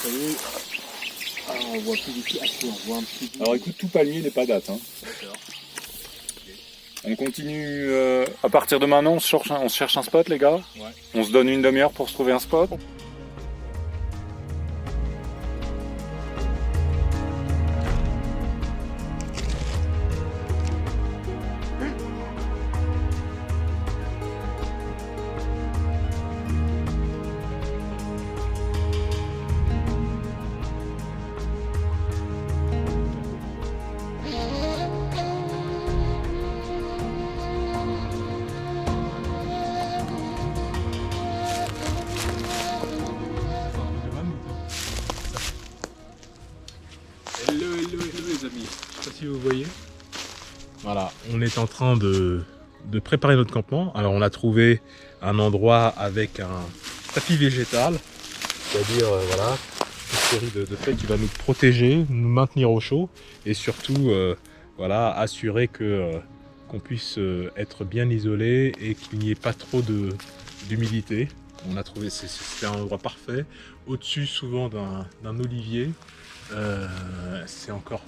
Speaker 2: Vous voyez, on voit plus d'ici, on voit un petit bout.
Speaker 1: Alors écoute, tout palmier n'est pas date. Hein.
Speaker 2: D'accord.
Speaker 1: On continue, à partir de maintenant, on se cherche un spot les gars.
Speaker 2: Ouais.
Speaker 1: On se donne une demi-heure pour se trouver un spot.
Speaker 2: Hello les amis, je sais pas si vous voyez. Voilà, on est en train de préparer notre campement. Alors on a trouvé un endroit avec un tapis végétal, c'est-à-dire voilà, une série de feuilles qui va nous protéger, nous maintenir au chaud et surtout voilà, assurer qu'on puisse être bien isolé et qu'il n'y ait pas trop d'humidité. On a trouvé, c'était un endroit parfait, au-dessus souvent d'un olivier. C'est encore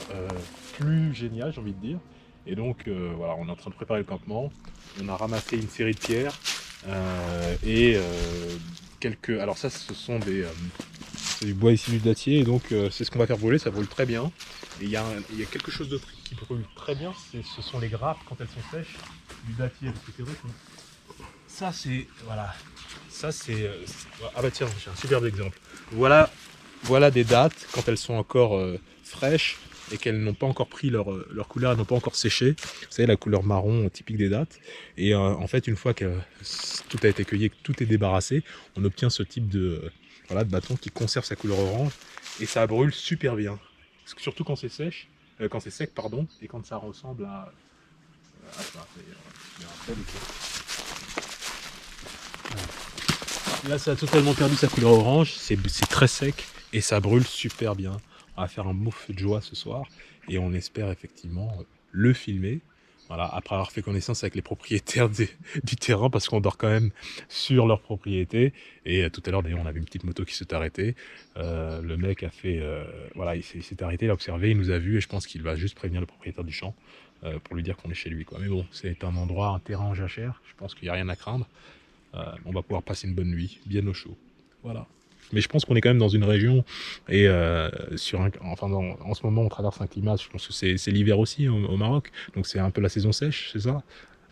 Speaker 2: plus génial, j'ai envie de dire. Et donc voilà, on est en train de préparer le campement. On a ramassé une série de pierres et quelques. Alors ça, ce sont c'est du bois issu du dattier, et donc c'est ce qu'on va faire brûler. Ça brûle très bien. Et il y a quelque chose d'autre qui brûle très bien. Ce sont les grappes quand elles sont sèches du dattier. Parce que c'est vrai que ça, c'est voilà. Ça c'est ah bah tiens, j'ai un superbe exemple. Voilà des dattes quand elles sont encore fraîches et qu'elles n'ont pas encore pris leur couleur, elles n'ont pas encore séché. Vous savez, la couleur marron typique des dattes. Et en fait, une fois que tout a été cueilli, que tout est débarrassé, on obtient ce type de bâton qui conserve sa couleur orange et ça brûle super bien. Surtout quand c'est sec, pardon, et quand ça ressemble à ça. Il y a un peu de Là, ça a totalement perdu sa couleur orange, c'est très sec et ça brûle super bien. On va faire un beau feu de joie ce soir et on espère effectivement le filmer. Voilà, après avoir fait connaissance avec les propriétaires du terrain, parce qu'on dort quand même sur leur propriété. Et tout à l'heure, d'ailleurs, on avait une petite moto qui s'est arrêtée. Le mec a fait, voilà, il s'est arrêté, il a observé, il nous a vus et je pense qu'il va juste prévenir le propriétaire du champ pour lui dire qu'on est chez lui, quoi. Mais bon, c'est un endroit, un terrain en jachère. Je pense qu'il n'y a rien à craindre. On va pouvoir passer une bonne nuit, bien au chaud. Voilà. Mais je pense qu'on est quand même dans une région et en ce moment on traverse un climat, je pense que c'est l'hiver aussi au Maroc, donc c'est un peu la saison sèche, c'est ça.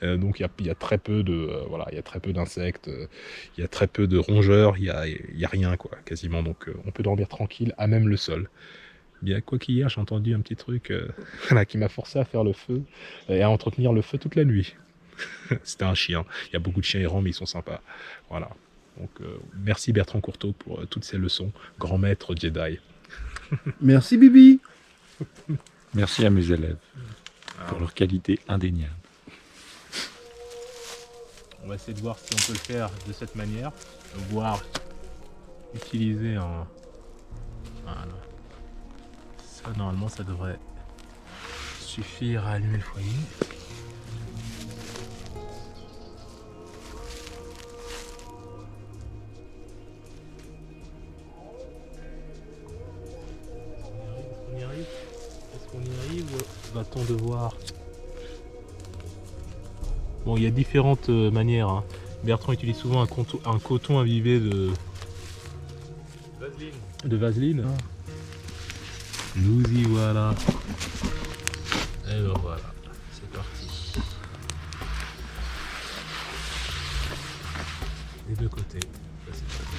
Speaker 2: Donc il y a très peu il y a très peu d'insectes, il y a très peu de rongeurs, il y a rien quoi, quasiment. Donc on peut dormir tranquille à même le sol. Bien quoi qu'hier j'ai entendu un petit truc qui m'a forcé à faire le feu et à entretenir le feu toute la nuit. C'était un chien. Il y a beaucoup de chiens errants mais ils sont sympas. Voilà. Donc merci Bertrand Courteau pour toutes ces leçons, grand maître Jedi.
Speaker 5: Merci Bibi.
Speaker 1: Merci à mes élèves pour leur qualité indéniable.
Speaker 2: On va essayer de voir si on peut le faire de cette manière, voire utiliser un... Voilà. Ça normalement ça devrait suffire à allumer le foyer. Va-t-on devoir... Bon, il y a différentes manières. Hein. Bertrand utilise souvent un coton imbibé de vaseline. Ah. Nous y voilà. Et ben voilà, c'est parti. Des deux côtés. Ça, c'est parti.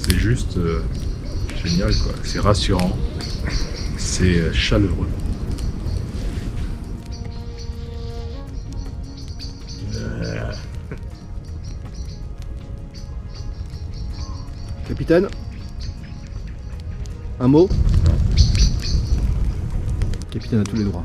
Speaker 7: C'est juste génial quoi, c'est rassurant, c'est chaleureux.
Speaker 5: Capitaine, un mot? Capitaine a tous les droits.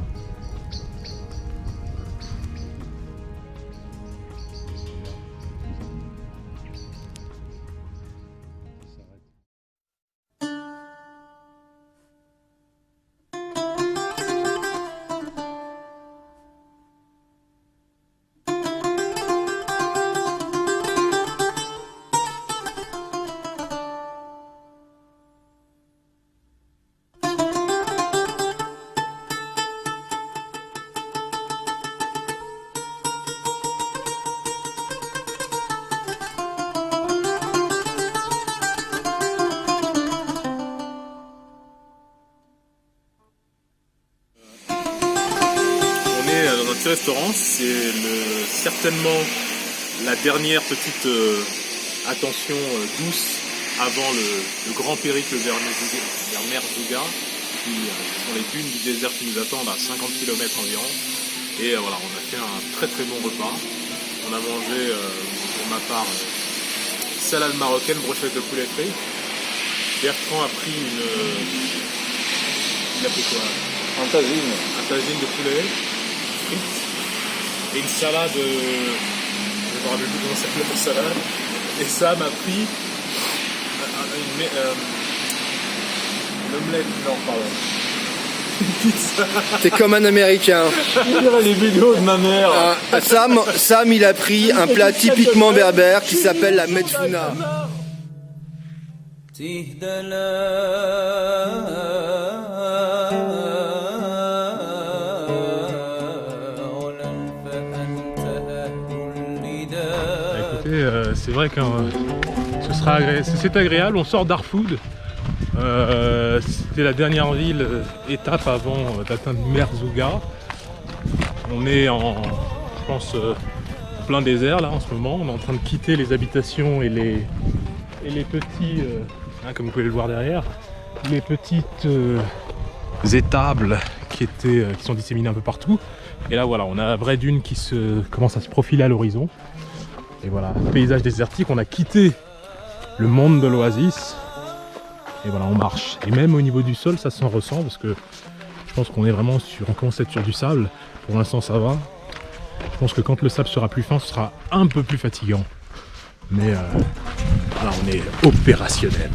Speaker 2: Dans notre restaurant, c'est certainement la dernière petite attention douce avant le grand périple vers Merzouga, qui sont les dunes du désert qui nous attendent à 50 km environ. Et voilà, on a fait un très très bon repas. On a mangé, pour ma part, salade marocaine, brochette de poulet frit. Bertrand a pris il a pris quoi? Un tagine de poulet. Et une salade, je ne me rappelle plus comment ça s'appelle la salade, et Sam a pris une omelette, non pardon, une pizza.
Speaker 5: T'es comme un Américain.
Speaker 2: On dirait les vidéos de ma mère.
Speaker 5: Sam, il a pris un plat typiquement berbère qui s'appelle la medfouna.
Speaker 2: C'est vrai que c'est agréable, on sort d'Arfoud, c'était la dernière ville, étape avant d'atteindre Merzouga. On est je pense, plein désert là en ce moment, on est en train de quitter les habitations et les petits, comme vous pouvez le voir derrière, les petites étables qui sont disséminées un peu partout. Et là voilà, on a la vraie dune qui commence à se profiler à l'horizon. Et voilà, paysage désertique, on a quitté le monde de l'oasis. Et voilà, on marche. Et même au niveau du sol, ça s'en ressent parce que je pense qu'on est vraiment on commence à être sur du sable. Pour l'instant, ça va. Je pense que quand le sable sera plus fin, ce sera un peu plus fatigant. Mais voilà, on est opérationnel.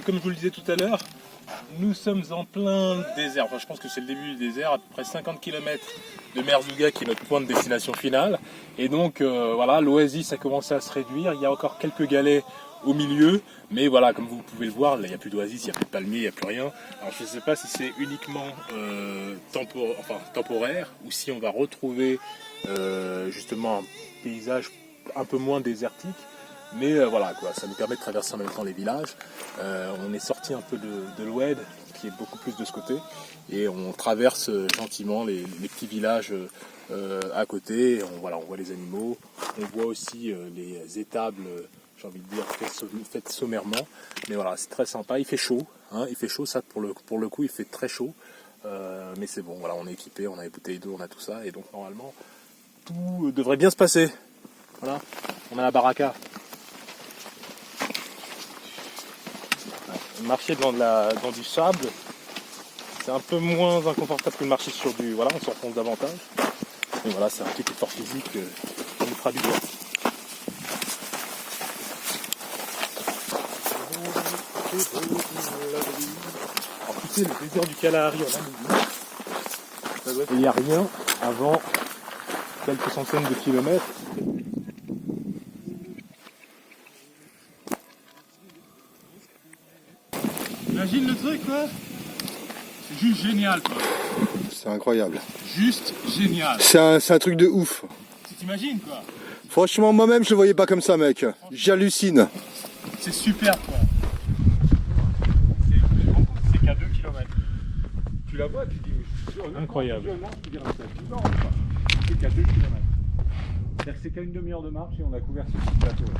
Speaker 2: Comme je vous le disais tout à l'heure, nous sommes en plein désert. Enfin, je pense que c'est le début du désert, à peu près 50 km de Merzouga qui est notre point de destination finale. Et donc voilà, l'oasis a commencé à se réduire. Il y a encore quelques galets au milieu, mais voilà, comme vous pouvez le voir, là, il n'y a plus d'oasis, il n'y a plus de palmiers, il n'y a plus rien. Alors je ne sais pas si c'est uniquement temporaire ou si on va retrouver justement un paysage un peu moins désertique. Mais voilà, quoi, ça nous permet de traverser en même temps les villages. On est sorti un peu de l'Oued, qui est beaucoup plus de ce côté, et on traverse gentiment les petits villages à côté. On voit les animaux, on voit aussi les étables, j'ai envie de dire, faites sommairement. Mais voilà, c'est très sympa, il fait chaud, hein, il fait chaud, ça pour le coup il fait très chaud. Mais c'est bon, voilà, on est équipé, on a les bouteilles d'eau, on a tout ça, et donc normalement tout devrait bien se passer. Voilà, on a la baraka. Marcher dans du sable, c'est un peu moins inconfortable que de marcher sur du... Voilà, on s'enfonce davantage. Et voilà, c'est un petit effort physique qui nous fera du bien. Alors écoutez, le désert du Kalahari en Namibie. Et il n'y a rien avant quelques centaines de kilomètres. Imagine le truc quoi. C'est juste génial quoi.
Speaker 3: C'est incroyable.
Speaker 2: Juste génial.
Speaker 3: C'est un truc de ouf.
Speaker 2: Tu t'imagines quoi.
Speaker 3: Franchement, moi-même, je le voyais pas comme ça, mec. J'hallucine.
Speaker 2: C'est super quoi. C'est qu'à 2 km.
Speaker 1: Tu la vois, tu dis, mais
Speaker 2: Incroyable.
Speaker 1: Tu dirais, c'est 10 ans, quoi. C'est qu'à 2 km. C'est-à-dire que c'est qu'à une demi-heure de marche et on a couvert ce petit plateau là.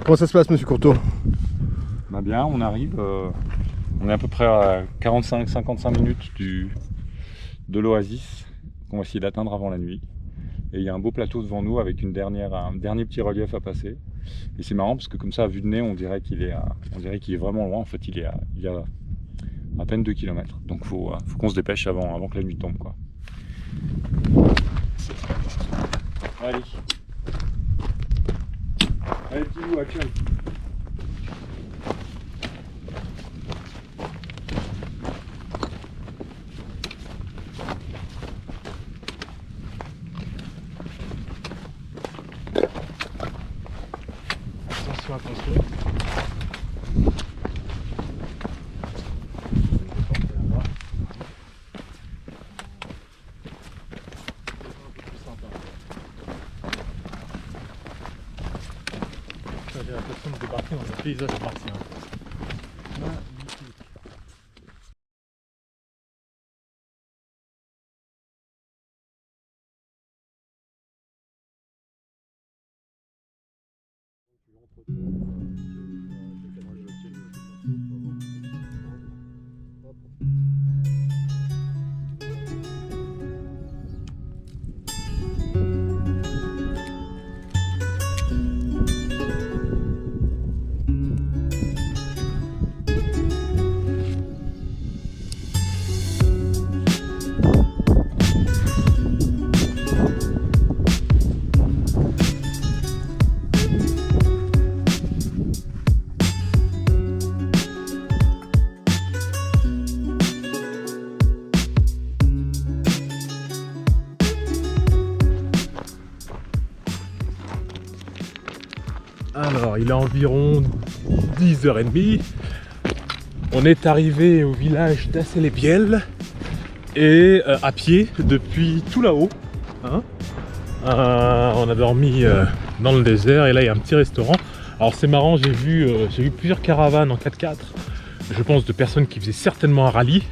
Speaker 5: Comment ça se passe, monsieur Courteau?
Speaker 1: Bah bien, on arrive, on est à peu près à 45-55 minutes de l'oasis qu'on va essayer d'atteindre avant la nuit. Et il y a un beau plateau devant nous avec un dernier petit relief à passer. Et c'est marrant parce que comme ça, à vue de nez, on dirait qu'il est vraiment loin. En fait, il y a à peine 2 km. Donc faut qu'on se dépêche avant que la nuit tombe, quoi. Allez. Allez, petit loup, action.
Speaker 2: Attention. J'ai l'impression de débarquer dans un paysage martien. Alors, il est environ 10h30. On est arrivé au village d'Assé-les-Bielles et à pied depuis tout là-haut. Hein. On a dormi dans le désert et là il y a un petit restaurant. Alors c'est marrant, j'ai vu plusieurs caravanes en 4x4. Je pense de personnes qui faisaient certainement un rallye.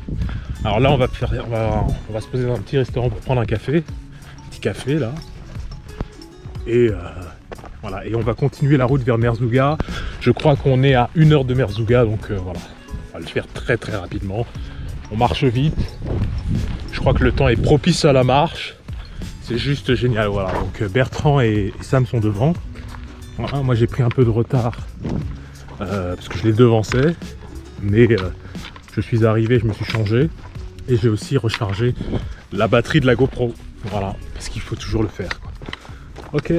Speaker 2: Alors là on va se poser dans un petit restaurant pour prendre un café. Un petit café là. Et voilà, et on va continuer la route vers Merzouga. Je crois qu'on est à 1 heure de Merzouga, donc voilà, on va le faire très très rapidement. On marche vite. Je crois que le temps est propice à la marche. C'est juste génial, voilà. Donc Bertrand et Sam sont devant. Voilà, moi j'ai pris un peu de retard parce que je les devançais, mais je suis arrivé, je me suis changé et j'ai aussi rechargé la batterie de la GoPro. Voilà, parce qu'il faut toujours le faire, quoi. Ok.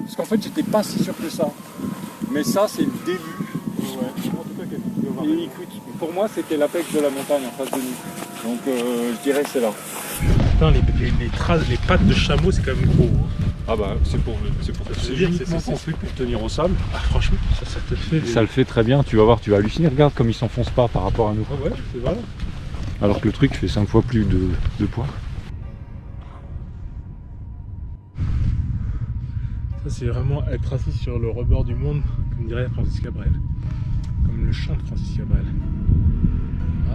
Speaker 1: Parce qu'en fait, j'étais pas si sûr que ça. Mais ça, c'est le début. Et écoute, pour moi, c'était l'apex de la montagne en face de nous. Donc, je dirais que c'est là.
Speaker 2: Putain, les traces, les pattes de chameau, c'est quand même gros.
Speaker 1: Ah bah, c'est pour
Speaker 2: C'est uniquement
Speaker 1: construit pour tenir au sable.
Speaker 2: Ah, franchement, ça te fait.
Speaker 1: Ça le fait très bien, tu vas voir, tu vas halluciner. Regarde comme il s'enfonce pas par rapport à nous.
Speaker 2: Ah ouais, c'est vrai.
Speaker 1: Alors que le truc fait 5 fois plus de poids.
Speaker 2: Ça, c'est vraiment être assis sur le rebord du monde, comme dirait Francis Cabrel. Comme le chant de Francis Cabrel.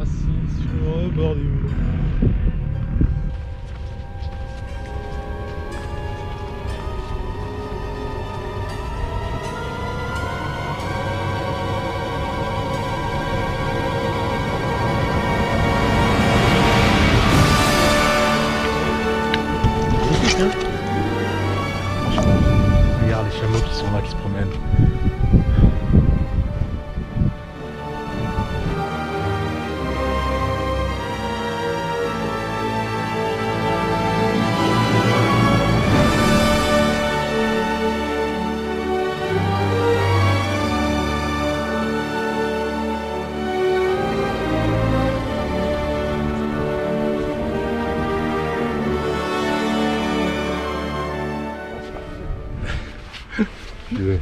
Speaker 2: Assis sur le rebord du monde.
Speaker 1: veux.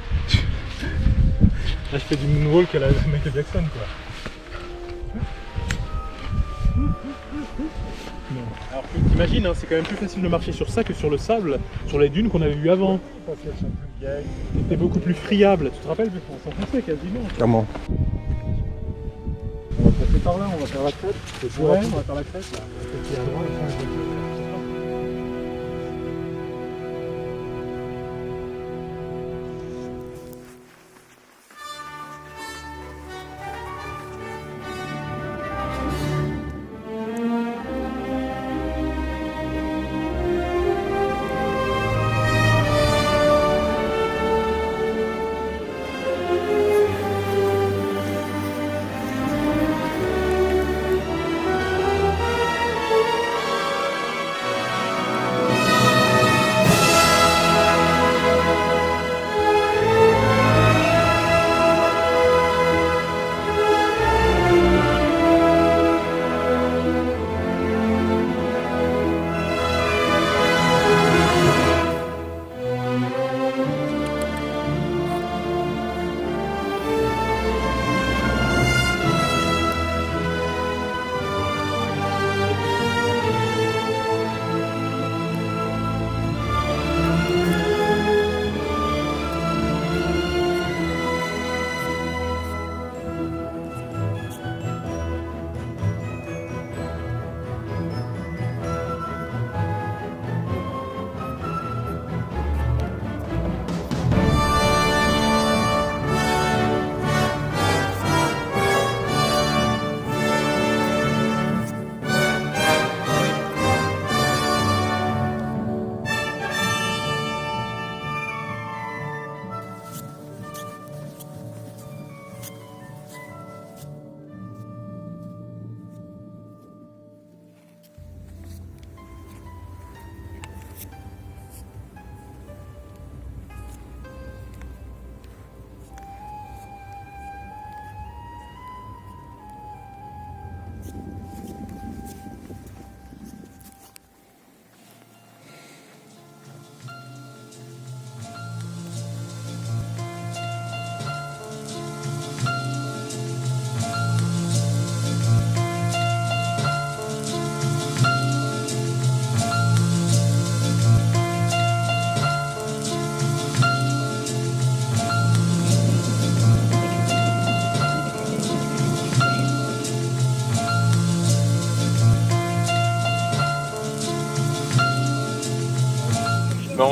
Speaker 2: Là, je fais du moonwalk à la Michael Jackson, quoi. Non. Alors que t'imagines, hein, c'est quand même plus facile de marcher sur ça que sur le sable, sur les dunes qu'on avait vues avant. Parce qu'elles sont plus vieilles. C'était beaucoup plus friable. Tu te rappelles, on s'enfonçait quasiment.
Speaker 5: Clairement.
Speaker 1: On va passer par là, on va faire la crête.
Speaker 2: Ouais, on va faire la crête là. Et puis à droite, on va faire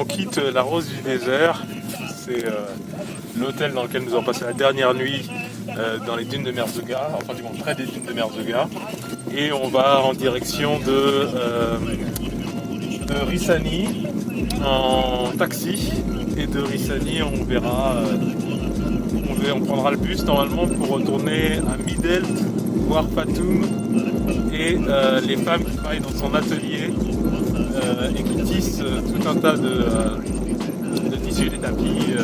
Speaker 2: on quitte la Rose du Désert. C'est l'hôtel dans lequel nous avons passé la dernière nuit dans les dunes de Merzouga, enfin du moins près des dunes de Merzouga. Et on va en direction de Rissani en taxi. Et de Rissani, on verra, on prendra le bus normalement pour retourner à Midelt, voir Fatoum et les femmes qui travaillent dans son atelier et qui tissent tout un tas de tissus, des tapis,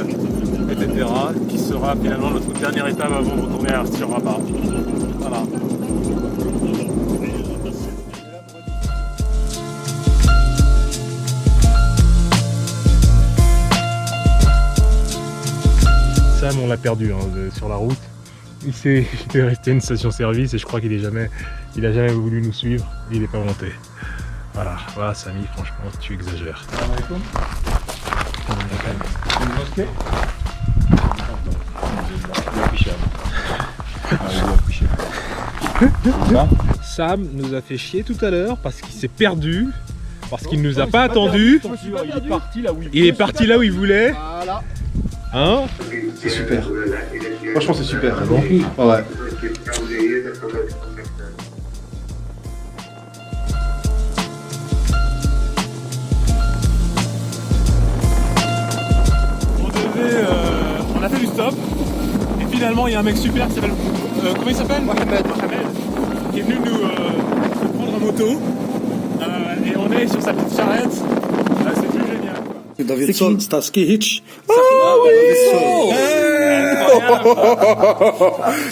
Speaker 2: etc. qui sera finalement notre dernière étape avant de retourner sur Rabat. Voilà. Sam, on l'a perdu sur la route. Il est resté une station-service et je crois qu'il a jamais voulu nous suivre. Il n'est pas monté. Voilà, Samy, franchement, tu exagères. Sam nous a fait chier tout à l'heure parce qu'il s'est perdu, parce qu'il nous a pas attendu. Il est parti là où il voulait.
Speaker 3: Voilà.
Speaker 5: Hein? C'est super. Franchement, c'est super. Ah bon? Ouais.
Speaker 2: On a fait du stop et finalement il y a un mec super qui s'appelle comment il s'appelle? Mohamed, qui est venu nous prendre en moto et on est sur sa petite charrette. C'est plus génial quoi.
Speaker 6: Davidson, Starsky Hitch.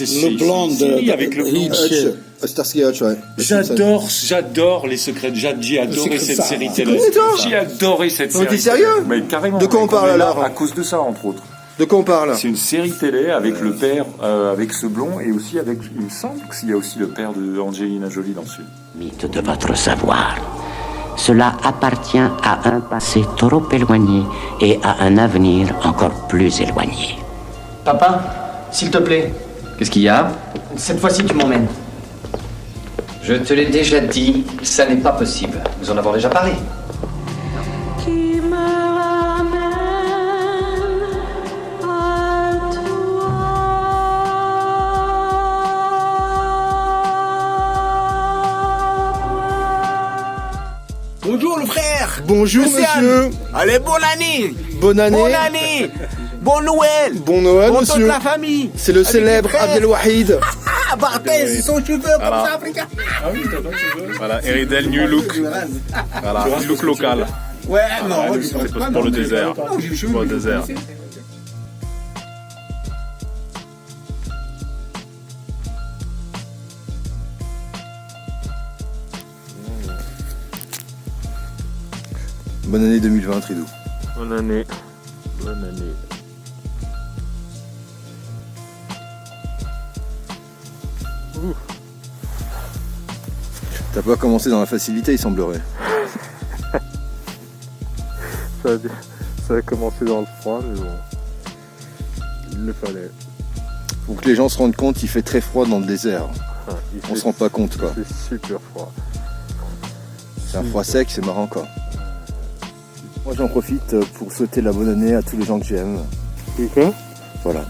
Speaker 8: Le blonde avec le
Speaker 6: Hitch. Starsky Hitch, ouais.
Speaker 8: J'adore les secrets. J'ai adoré cette série télé. J'ai adoré cette série.
Speaker 5: T'es sérieux?
Speaker 8: Mais carrément.
Speaker 5: De quoi on parle alors?
Speaker 8: À cause de ça, entre autres.
Speaker 5: De quoi on parle?
Speaker 8: C'est une série télé avec le père, avec ce blond, et aussi avec, il me semble qu'il y a aussi le père de Angelina Jolie dans ce film.
Speaker 9: Mythe de votre savoir. Cela appartient à un passé trop éloigné et à un avenir encore plus éloigné.
Speaker 10: Papa, s'il te plaît.
Speaker 11: Qu'est-ce qu'il y a?
Speaker 10: Cette fois-ci, tu m'emmènes.
Speaker 11: Je te l'ai déjà dit, ça n'est pas possible. Nous en avons déjà parlé.
Speaker 12: Bonjour le frère.
Speaker 5: Bonjour monsieur.
Speaker 12: Allez, bonne année.
Speaker 5: Bonne année.
Speaker 12: Bonne année. Bon Noël.
Speaker 5: Bon Noël
Speaker 12: Bon
Speaker 5: monsieur.
Speaker 12: toute la famille.
Speaker 5: C'est le célèbre Abdelwahid.
Speaker 12: Ah, Barthez, son cheveu comme ça, africain.
Speaker 2: Voilà, Eridel New Look. Voilà, look local.
Speaker 12: Ouais, non,
Speaker 2: C'est pour le désert. Pour le désert.
Speaker 5: Bonne année 2020 Tridou.
Speaker 2: Bonne année. Bonne année.
Speaker 5: T'as pas commencé dans la facilité il semblerait.
Speaker 2: Ça a commencé dans le froid, mais bon. Il le fallait.
Speaker 5: Faut que les gens se rendent compte qu'il fait très froid dans le désert. On se rend pas compte quoi.
Speaker 2: C'est super froid.
Speaker 5: C'est un froid sec, c'est marrant quoi. Moi j'en profite pour souhaiter la bonne année à tous les gens que j'aime.
Speaker 2: C'est quoi?
Speaker 5: Voilà,